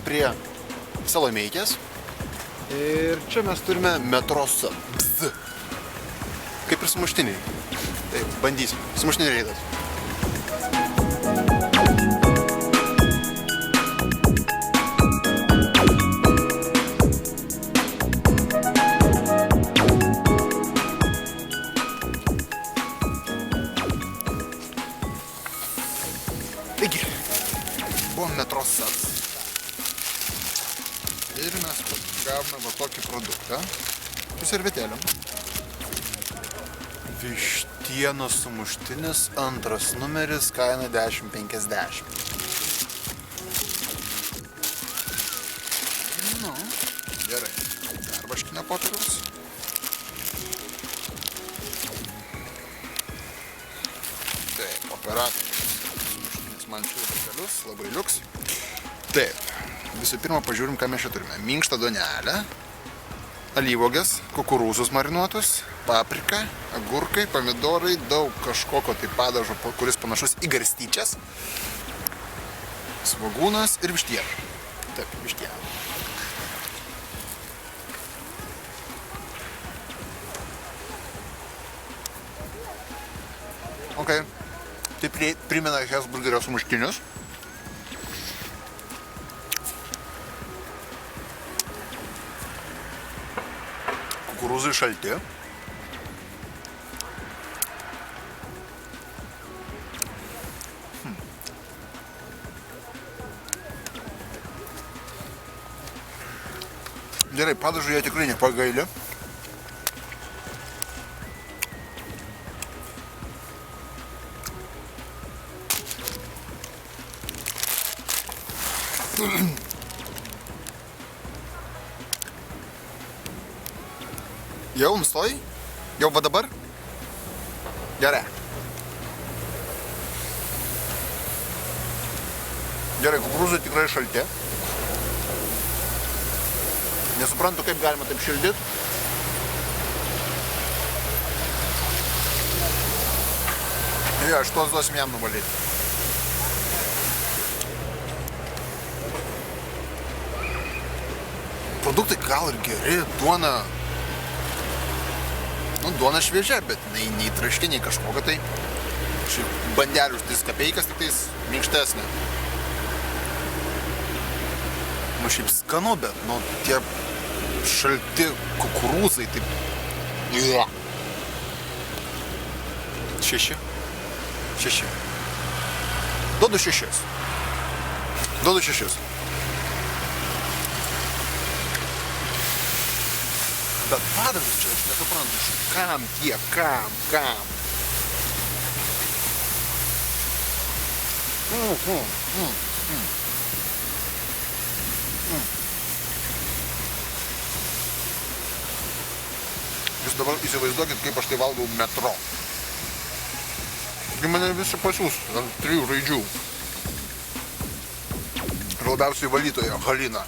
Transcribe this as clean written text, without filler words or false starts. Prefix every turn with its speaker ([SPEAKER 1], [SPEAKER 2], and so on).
[SPEAKER 1] prie Salomėjkės. Ir čia mes turime metrosą. Bzz. Kaip ir sumuštiniai. Taip, bandysim. Sumuštiniai reidas. Taigi, buvo metrosas. Ir mes gavome va tokį produktą. Su servetėliam. Vištienos sumuštinis, antras numeris, kaina 10,50. Nu, gerai. Dar vaškinio popieriaus. Taip, operatorius. Sumuštinis man čia batelius, labai liuks. Taip. Visų pirma, pažiūrim, ką mes čia turime. Minkštą duonelę, alyvuogės, kukurūzus marinuotus, paprika, agurkai, pomidorai, daug kažkokio tai padažo, kuris panašus į garstyčias, svogūnas ir vištiena. Taip, vištiena. Ok. Tai primena Hesburgerio sumuštinius. Kukurūzai šalti. Gerai, padažų jie tikrai nepagailė. Jau nustoji? Jau va dabar? Gerai. Gerai, kukurūzai tikrai šalti. Nesuprantu, kaip galima taip šildyti. Jo, aš tos duosim jam nuvalyti. Produktai gal ir geri, duona... Nu, duona šviežia, bet nei traški, nei kažkokia tai. Šiaip bandelių už 3 kapeikas, tik tais minkštesnė. Nu, šiaip skanu, bet, nu, tie šalti kukurūzai, taip... Ja. 6. Duodu 6. Bet padažas čia, aš nesuprantu, kam tiek, kam? Jūs dabar įsivaizduokit, kaip aš tai valgau metro. Kai mane visi pasiūs ant 3 raidžių. Ir labiausiai valytoja Halina.